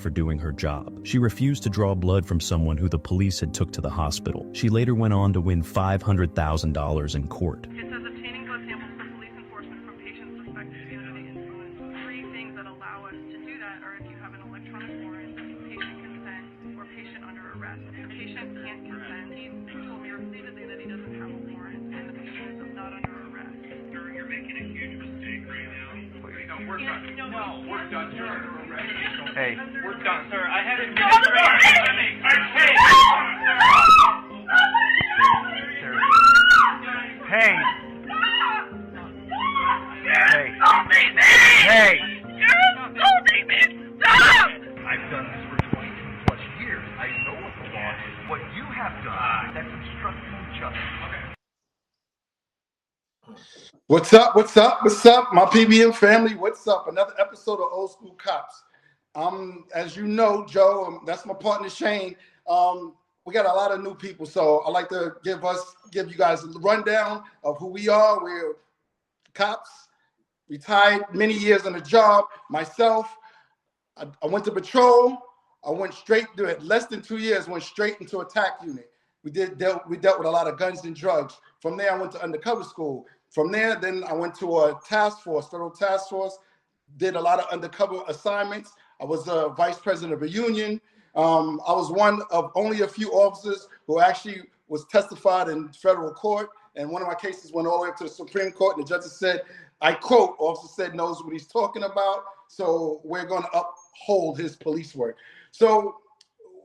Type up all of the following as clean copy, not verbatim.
for doing her job. She refused to draw blood from someone who the police had took to the hospital. She later went on to win $500,000 in court. It says obtaining blood samples for police enforcement from patients suspected to be under the influence. Three things that allow us to do that are if you have an electronic warrant, patient consent, or patient under arrest. If the patient can't consent, he told me repeatedly that he doesn't have a warrant, and the patient is not under arrest. You're making a huge mistake right now. No, we're done. No, we're done. You're under arrest. Hey. We're done, sir. I had it. Hey. Hey. Hey. You're assaulting me! Stop! I've done this for 22 plus years. I know what the law is. What you have done, that's obstructing justice. What's up? What's up? What's up? My PBM family, what's up? Another episode of Old School Cops. As you know, Joe, that's my partner Shane. We got a lot of new people, so I'd like to give you guys a rundown of who we are. We're cops, retired many years on the job. Myself, I went to patrol. I went straight to it. Less than 2 years, went straight into attack unit. We dealt with a lot of guns and drugs. From there, I went to undercover school. From there, then I went to a task force, federal task force, did a lot of undercover assignments. I was a vice president of a union. I was one of only a few officers who actually was testified in federal court. And one of my cases went all the way up to the Supreme Court. And the judge said, I quote, officer said knows what he's talking about. So we're going to uphold his police work. So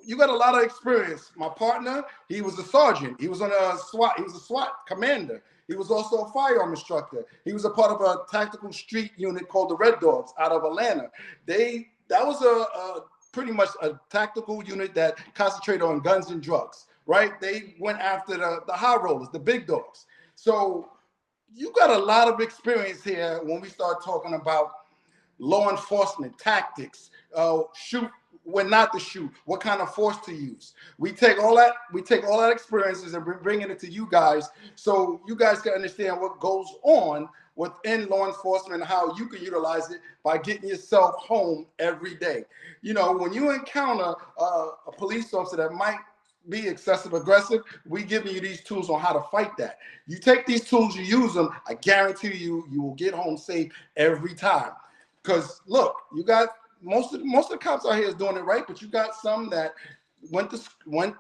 you got a lot of experience. My partner, he was a sergeant. He was on a SWAT. He was a SWAT commander. He was also a firearm instructor. He was a part of a tactical street unit called the Red Dogs out of Atlanta. That was a pretty much a tactical unit that concentrated on guns and drugs, right? They went after the high rollers, the big dogs. So you got a lot of experience here when we start talking about law enforcement tactics, shoot when not to shoot, what kind of force to use. We take all that experiences and we're bringing it to you guys so you guys can understand what goes on within law enforcement and how you can utilize it by getting yourself home every day. You know, when you encounter a police officer that might be excessive aggressive, we giving you these tools on how to fight that. You take these tools, you use them, I guarantee you will get home safe every time. Because look, you got most of the cops out here is doing it right, but you got some that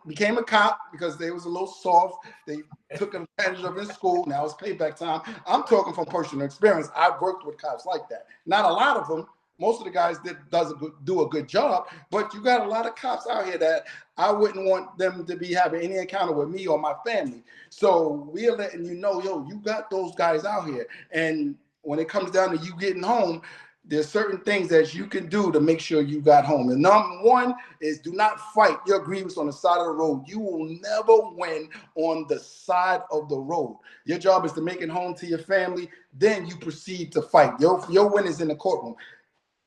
became a cop because they was a little soft. They took advantage of in school. Now it's payback time. I'm talking from personal experience. I've worked with cops like that. Not a lot of them. Most of the guys do a good job, but you got a lot of cops out here that I wouldn't want them to be having any encounter with me or my family. So we're letting you know, yo, you got those guys out here. And when it comes down to you getting home, there's certain things that you can do to make sure you got home. And number one is do not fight your grievance on the side of the road. You will never win on the side of the road. Your job is to make it home to your family. Then you proceed to fight. Your win is in the courtroom.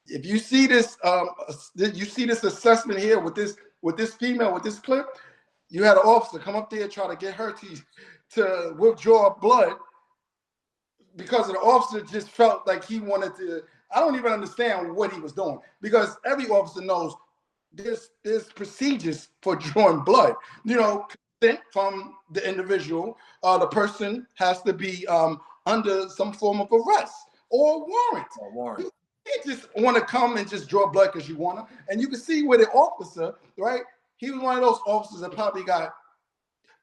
If you see this, assessment here with this female with this clip, you had an officer come up there try to get her to withdraw blood because the officer just felt like he wanted to. I don't even understand what he was doing because every officer knows there's procedures for drawing blood. You know, consent from the individual. The person has to be under some form of arrest or warrant. You can't just want to come and just draw blood because you want to. And you can see where the officer, right? He was one of those officers that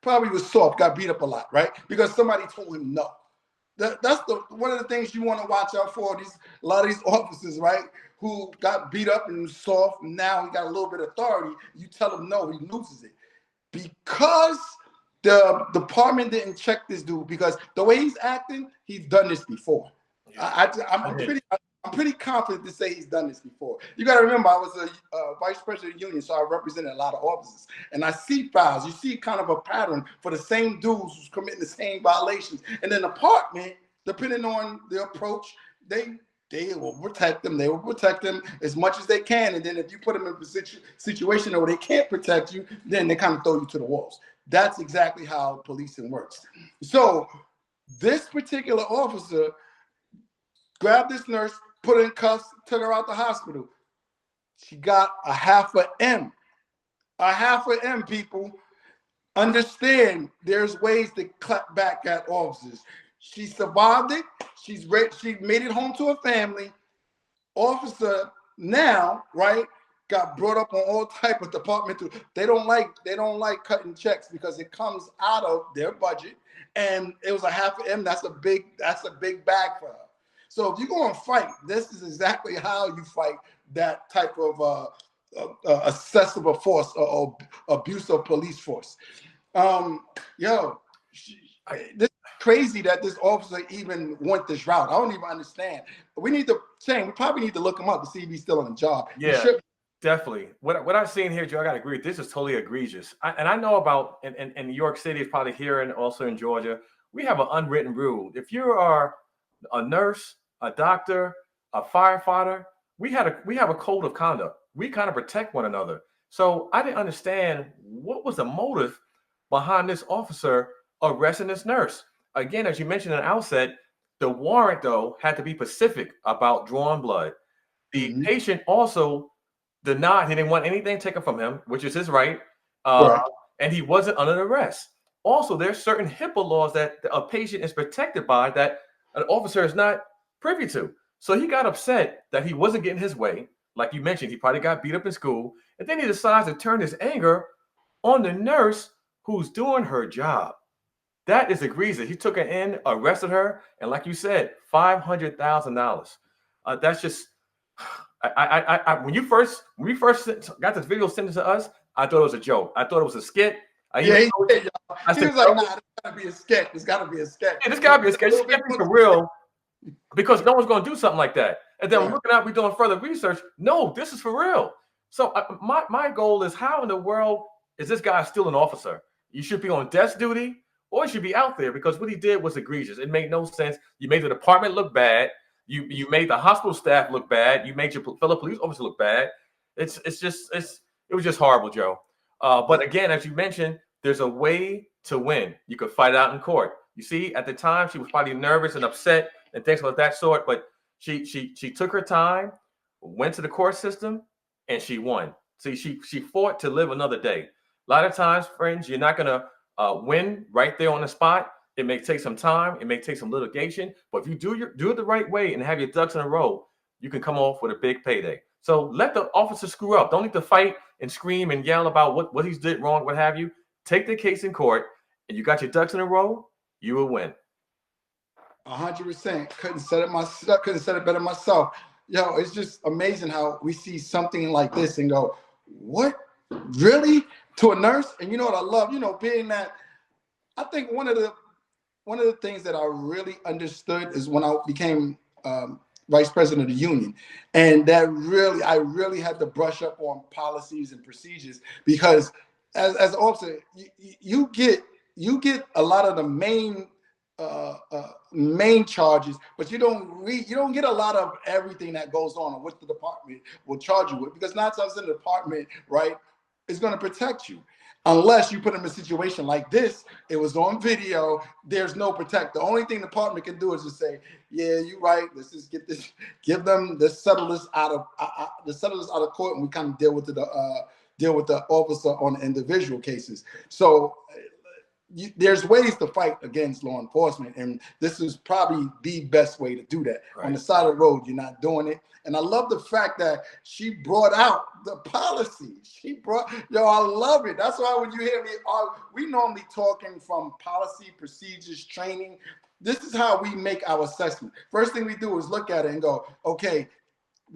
probably was soft, got beat up a lot, right? Because somebody told him no. That's one of the things you want to watch out for. A lot of these officers, right, who got beat up and soft. Now he got a little bit of authority. You tell him no, he loses it because the department didn't check this dude. Because the way he's acting, he's done this before. I'm pretty confident to say he's done this before. You got to remember, I was a vice president of the union, so I represented a lot of officers. And I see files. You see kind of a pattern for the same dudes who's committing the same violations. And then the department, depending on the approach, they will protect them. They will protect them as much as they can. And then if you put them in a situation where they can't protect you, then they kind of throw you to the wolves. That's exactly how policing works. So this particular officer grabbed this nurse, put her in cuffs, took her out the hospital. She got a half a M. A half a M, people. Understand there's ways to clap back at officers. She survived it. She made it home to her family. Officer now, right, got brought up on all type of departmental. They don't like cutting checks because it comes out of their budget, and it was a half a M. That's a big bag for her. So if you're going to fight, this is exactly how you fight that type of excessive force or abuse of police force. This is crazy that this officer even went this route. I don't even understand. We probably need to look him up to see if he's still on the job. Yeah, definitely. What I've seen here, Joe, I got to agree. This is totally egregious. And I know about in New York City, it's probably here and also in Georgia. We have an unwritten rule. If you are a nurse, a doctor, a firefighter, we have a code of conduct. We kind of protect one another. So I didn't understand what was the motive behind this officer arresting this nurse. Again, as you mentioned in the outset, the warrant, though, had to be specific about drawing blood. The patient also denied he didn't want anything taken from him, which is his right, and he wasn't under arrest. Also, there's certain HIPAA laws that a patient is protected by that an officer is not privy to. So he got upset that he wasn't getting his way. Like you mentioned, he probably got beat up in school. And then he decides to turn his anger on the nurse who's doing her job. That is egregious. He took her in, arrested her, and like you said, $500,000. That's just. When we first got this video sent to us, I thought it was a joke. I thought it was a skit. He was like, nah, this gotta be a sketch. It's gotta be a sketch. Yeah, this gotta be a sketch. It's gotta be for real, because no one's gonna do something like that. And then we're looking out, we're doing further research. No, this is for real. So my goal is, how in the world is this guy still an officer? You should be on desk duty, or you should be out there, because what he did was egregious. It made no sense. You made the department look bad. You made the hospital staff look bad. You made your fellow police officers look bad. It was just horrible, Joe. But again, as you mentioned, there's a way to win. You could fight out in court. You see, at the time, she was probably nervous and upset and things of that sort. But she took her time, went to the court system, and she won. See, she fought to live another day. A lot of times, friends, you're not gonna win right there on the spot. It may take some time. It may take some litigation. But if you do it the right way and have your ducks in a row, you can come off with a big payday. So let the officer screw up. Don't need to fight and scream and yell about what he's did wrong, what have you. Take the case in court, and you got your ducks in a row, you will win. 100%. Couldn't said it better myself. Yo, it's just amazing how we see something like this and go, what? Really? To a nurse? And you know what I love? Being that, I think one of the things that I really understood is when I became vice president of the union, and I really had to brush up on policies and procedures, because as an officer, you get a lot of the main charges, but you don't get a lot of everything that goes on or what the department will charge you with, because 9 times in the department, right, is going to protect you. Unless you put them in a situation like this, it was on video, there's no protect. The only thing the department can do is just say, yeah, you're right, let's just give them the settle this out of court, and we kind of deal with the officer on the individual cases. So there's ways to fight against law enforcement, and this is probably the best way to do that. Right. On the side of the road, you're not doing it. And I love the fact that she brought out the policy. I love it. That's why when you hear me, we normally talking from policy, procedures, training. This is how we make our assessment. First thing we do is look at it and go, okay,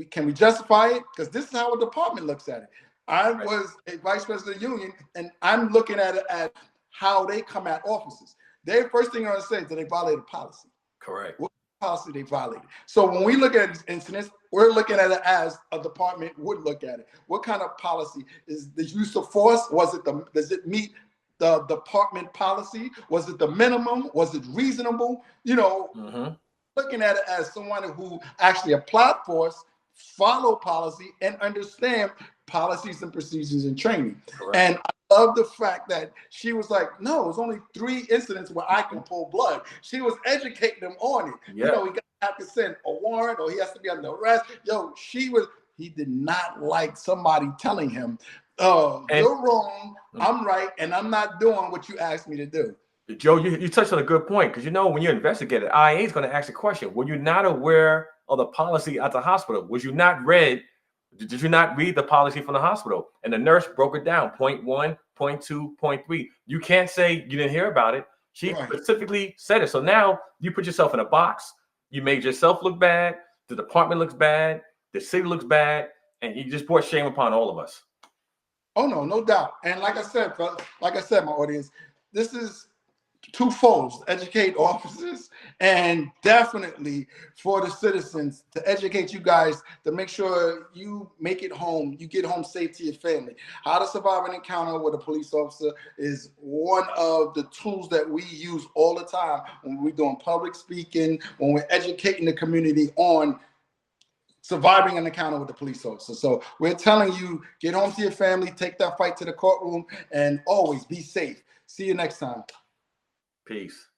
can we justify it? Because this is how a department looks at it. I was a vice president of the union, and I'm looking at it at how they come at officers. Their first thing they're going to say is that they violated policy. Correct. What policy they violated? So when we look at incidents, we're looking at it as a department would look at it. What kind of policy is the use of force? Does it meet the department policy? Was it the minimum? Was it reasonable? Looking at it as someone who actually applied force, follow policy, and understand policies and procedures and training. Correct. And I love the fact that she was like, no, it's only 3 incidents where I can pull blood. She was educating them on it. Yeah. He got to have to send a warrant, or he has to be under arrest. She was he did not like somebody telling him, "Oh, you're wrong, I'm right, and I'm not doing what you asked me to do." Joe, you touched on a good point, because when you investigate it, IA is going to ask the question: were you not aware of the policy at the hospital? Did you not read the policy from the hospital? And the nurse broke it down, point 1, point 2, point 3. You can't say you didn't hear about it. She specifically said it. So now you put yourself in a box. You made yourself look bad. The department looks bad. The city looks bad. And you just brought shame upon all of us. Oh, no doubt. And like I said, my audience, this is twofold: educate officers and definitely for the citizens, to educate you guys to make sure you make it home, you get home safe to your family. How to survive an encounter with a police officer is one of the tools that we use all the time when we're doing public speaking, when we're educating the community on surviving an encounter with the police officer. So we're telling you, get home to your family, take that fight to the courtroom, and always be safe. See you next time. Peace.